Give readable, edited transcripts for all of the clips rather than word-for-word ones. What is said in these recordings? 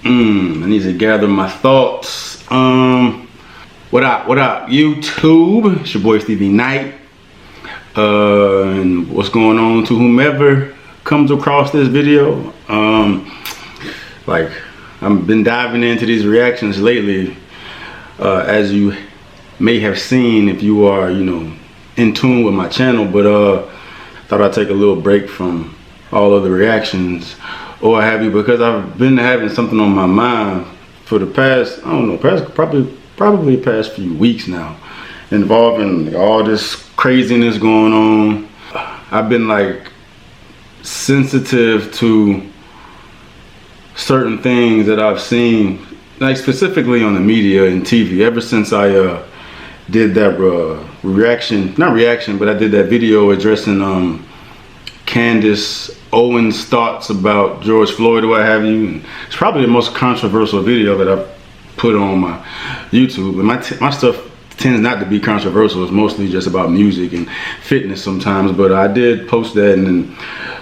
I need to gather my thoughts. What up, YouTube? It's your boy Stevie Knight. And what's going on to whomever comes across this video? Like, I've been diving into these reactions lately, as you may have seen if you are, in tune with my channel. But thought I'd take a little break from all of the reactions or what have you, because I've been having something on my mind for the past, probably past few weeks now, involving all this craziness going on. I've been like sensitive to certain things that I've seen, like specifically on the media and TV, ever since I did that I did that video addressing Candace Owens' thoughts about George Floyd or what have you. And it's probably the most controversial video that I've put on my YouTube. And my stuff tends not to be controversial. It's mostly just about music and fitness sometimes. But I did post that, and then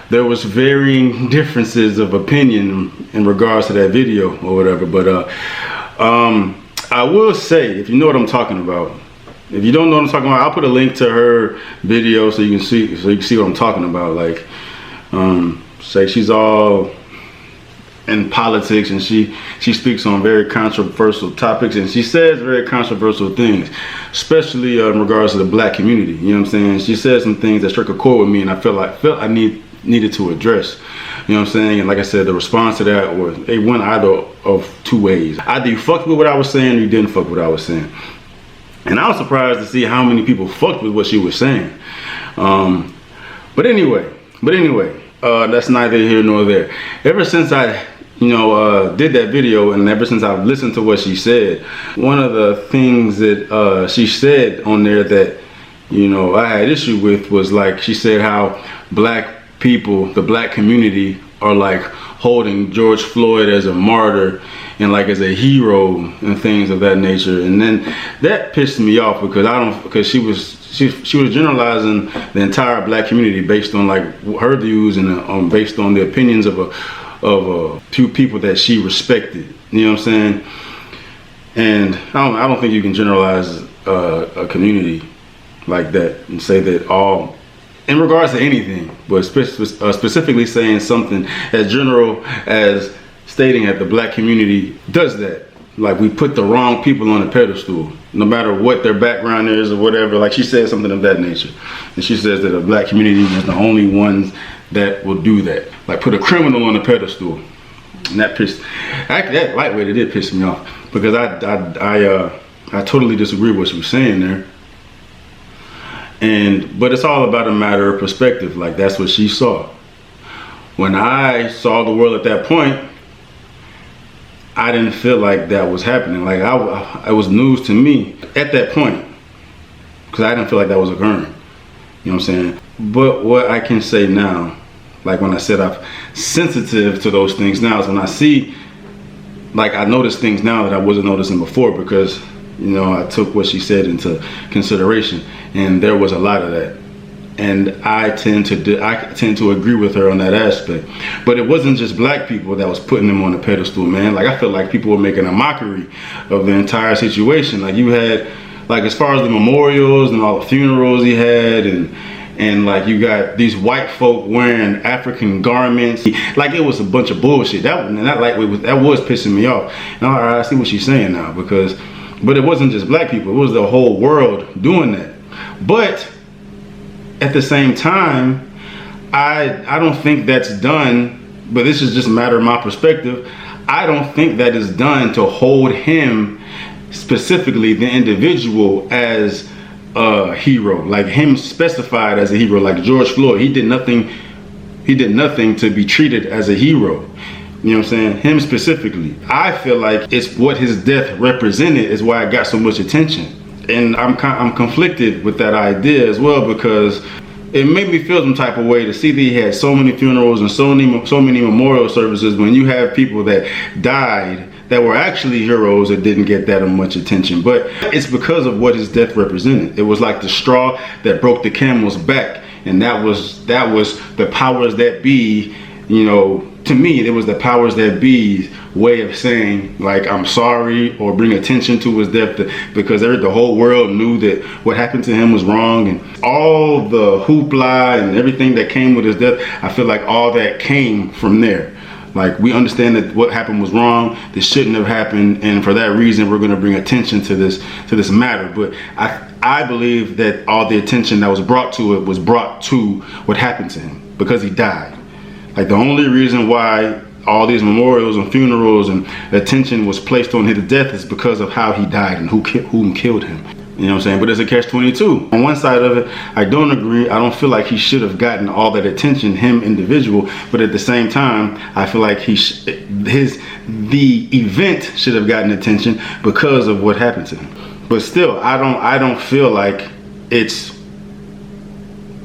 there was varying differences of opinion in regards to that video or whatever. But I will say, if you know what I'm talking about, if you don't know what I'm talking about, I'll put a link to her video so you can see what I'm talking about. Like, say she's all in politics, and she speaks on very controversial topics, and she says very controversial things, especially in regards to the black community. You know what I'm saying? She said some things that struck a chord with me, and I felt I needed to address. You know what I'm saying? And like I said, the response to that it went either of two ways. Either you fucked with what I was saying, or you didn't fuck with what I was saying. And I was surprised to see how many people fucked with what she was saying. But anyway, that's neither here nor there. Ever since I, did that video, and ever since I've listened to what she said, one of the things that she said on there that, I had issue with was, like, she said how black people, the black community, are like holding George Floyd as a martyr and like as a hero and things of that nature. And then that pissed me off because she was generalizing the entire black community based on like her views and based on the opinions of a few people that she respected. You know what I'm saying? And I don't think you can generalize a community like that and say that all, in regards to anything, but specifically saying something as general as stating that the black community does that. Like, we put the wrong people on a pedestal, no matter what their background is or whatever. Like, she said something of that nature. And she says that the black community is the only ones that will do that. Like, put a criminal on a pedestal. And that lightweight, it did piss me off, because I totally disagree with what she was saying there. But it's all about a matter of perspective. Like, that's what she saw. When I saw the world at that point, I didn't feel like that was happening. Like, it was news to me at that point, because I didn't feel like that was occurring. You know what I'm saying? But what I can say now, like when I said I'm sensitive to those things now, is when I see, like, I notice things now that I wasn't noticing before, because I took what she said into consideration, and there was a lot of that. And I tend to agree with her on that aspect. But it wasn't just black people that was putting them on the pedestal, man. Like, I felt like people were making a mockery of the entire situation. Like, you had, like, as far as the memorials and all the funerals he had, and like, you got these white folk wearing African garments. Like, it was a bunch of bullshit. That was pissing me off. And I see what she's saying now, but it wasn't just black people. It was the whole world doing that. But at the same time, I don't think that's done, but this is just a matter of my perspective. I don't think that is done to hold him, specifically the individual, as a hero. Like, him specified as a hero, like George Floyd. He did nothing to be treated as a hero. You know what I'm saying? Him specifically. I feel like it's what his death represented is why it got so much attention. And I'm conflicted with that idea as well, because it made me feel some type of way to see that he had so many funerals and so many memorial services, when you have people that died that were actually heroes that didn't get that much attention. But it's because of what his death represented. It was like the straw that broke the camel's back, and that was the powers that be, to me, it was the powers that be's way of saying, like, I'm sorry, or bring attention to his death, because the whole world knew that what happened to him was wrong, and all the hoopla and everything that came with his death, I feel like all that came from there. Like, we understand that what happened was wrong, this shouldn't have happened, and for that reason we're going to bring attention to this matter. But I believe that all the attention that was brought to it was brought to what happened to him, because he died. Like, the only reason why all these memorials and funerals and attention was placed on his death is because of how he died and who killed him. You know what I'm saying? But there's a catch-22. On one side of it, I don't agree. I don't feel like he should have gotten all that attention, him individual. But at the same time, I feel like the event should have gotten attention because of what happened to him. But still, I don't feel like it's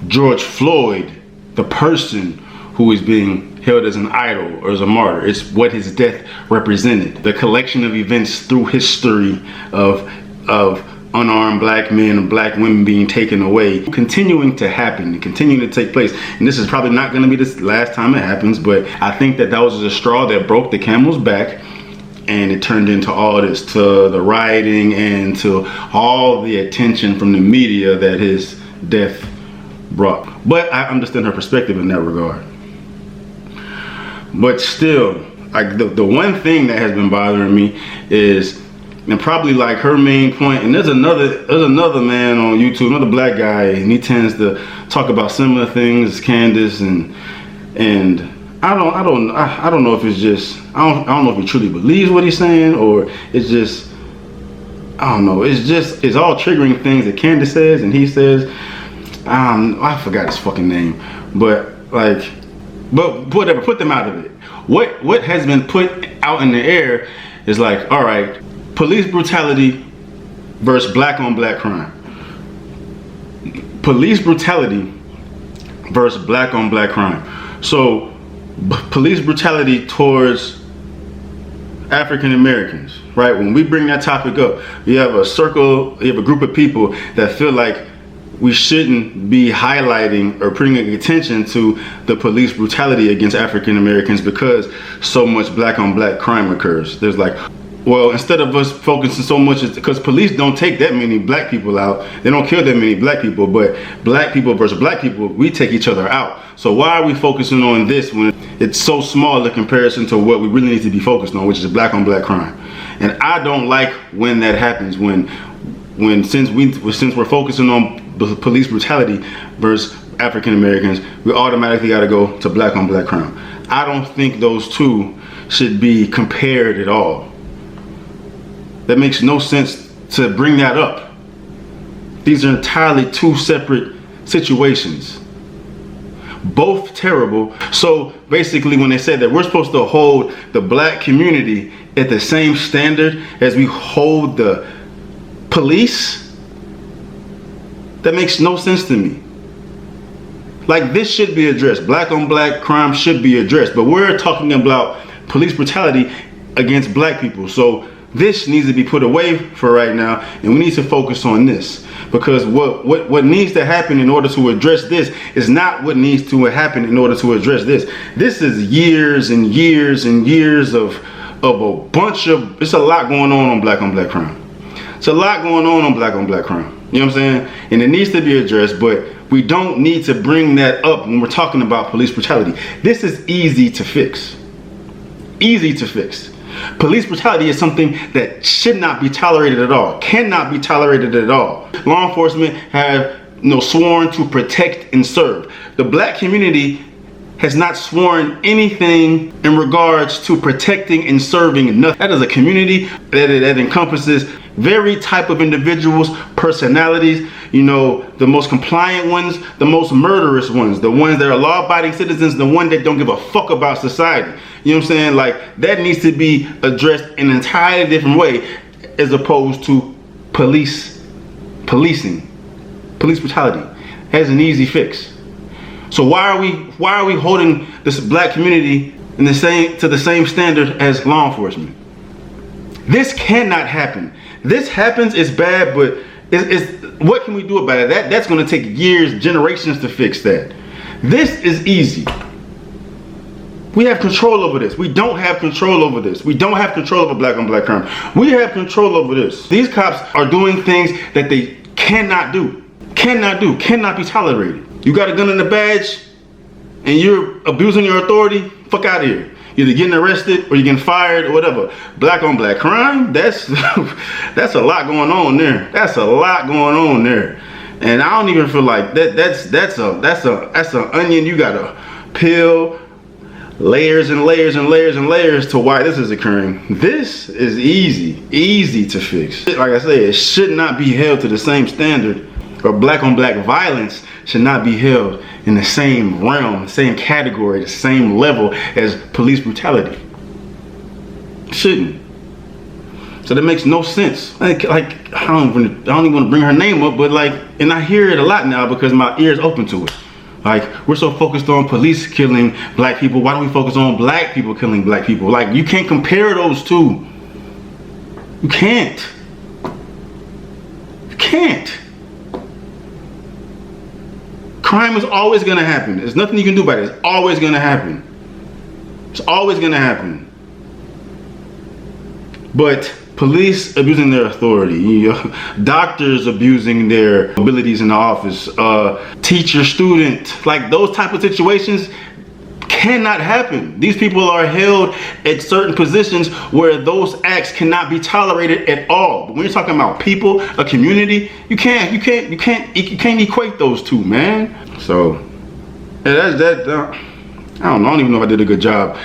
George Floyd, the person who is being held as an idol or as a martyr. It's what his death represented. The collection of events through history of unarmed black men and black women being taken away, continuing to happen and continuing to take place. And this is probably not going to be the last time it happens, but I think that was the straw that broke the camel's back, and it turned into all this, to the rioting and to all the attention from the media that his death brought. But I understand her perspective in that regard. But still, like, the one thing that has been bothering me is, and probably like her main point, and there's another man on YouTube, another black guy, and he tends to talk about similar things as Candace, and I don't know if it's just, I don't know if he truly believes what he's saying, or it's just, I don't know, it's all triggering things that Candace says and he says. I forgot his fucking name, but whatever, put them out of it. What has been put out in the air is like, all right, police brutality versus black on black crime. Police brutality versus black on black crime. So police brutality towards African Americans, right? When we bring that topic up, you have a group of people that feel like we shouldn't be highlighting or bringing attention to the police brutality against African Americans because so much black on black crime occurs. There's like, well, instead of us focusing so much, because police don't take that many black people out, they don't kill that many black people, but black people versus black people, we take each other out. So why are we focusing on this when it's so small in comparison to what we really need to be focused on, which is black on black crime? And I don't like when that happens, since we're focusing on police brutality versus African Americans, we automatically got to go to black on black crime. I don't think those two should be compared at all. That makes no sense to bring that up. These are entirely two separate situations, both terrible. So basically, when they said that we're supposed to hold the black community at the same standard as we hold the police, that makes no sense to me. Like, this should be addressed. Black on black crime should be addressed, but we're talking about police brutality against black people. So this needs to be put away for right now, and we need to focus on this, because what needs to happen in order to address this is not what needs to happen in order to address this. This is years and years and years of a bunch of, it's a lot going on black crime. It's a lot going on black crime. You know what I'm saying? And it needs to be addressed, but we don't need to bring that up when we're talking about police brutality. This is easy to fix. Easy to fix. Police brutality is something that should not be tolerated at all, cannot be tolerated at all. Law enforcement have sworn to protect and serve. The black community has not sworn anything in regards to protecting and serving nothing. That is a community that encompasses very type of individuals, personalities, the most compliant ones, the most murderous ones, the ones that are law-abiding citizens, the one that don't give a fuck about society. You know what I'm saying? Like, that needs to be addressed in an entirely different way, as opposed to policing. Police brutality has an easy fix. So why are we holding this black community to the same standard as law enforcement? This cannot happen. This happens, it's bad, but what can we do about it? That's going to take years, generations to fix that. This is easy. We have control over this. We don't have control over this. We don't have control over black on black crime. We have control over this. These cops are doing things that they cannot do. Cannot be tolerated. You got a gun and a badge and you're abusing your authority, fuck out of here. Either getting arrested or you're getting fired or whatever. Black on black crime, that's that's a lot going on there. That's a lot going on there. And I don't even feel like that's an onion you gotta peel layers and layers and layers and layers to why this is occurring. This is easy to fix. Like I said, it should not be held to the same standard, or black on black violence should not be held in the same realm, the same category, the same level as police brutality. Shouldn't. So that makes no sense. Like I don't even want to bring her name up, but like, and I hear it a lot now because my ear's open to it. Like, we're so focused on police killing black people. Why don't we focus on black people killing black people? Like, you can't compare those two. You can't. You can't. Crime is always going to happen. There's nothing you can do about it. It's always going to happen. It's always going to happen. But police abusing their authority, doctors abusing their abilities in the office, teacher, student, like those type of situations cannot happen. These people are held at certain positions where those acts cannot be tolerated at all. But when you're talking about people, a community, you can't equate those two, man. So yeah, I don't even know if I did a good job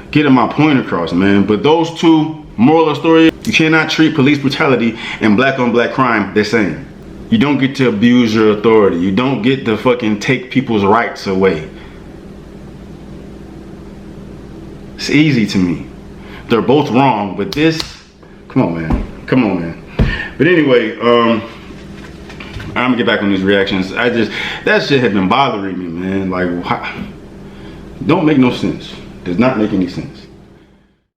getting my point across, man. But those two, moral of the story, you cannot treat police brutality and black on black crime the same. You don't get to abuse your authority. You don't get to fucking take people's rights away. It's easy to me. They're both wrong, but this, come on, man. But anyway, I'm gonna get back on these reactions. That shit had been bothering me, man. Like, don't make no sense. Does not make any sense.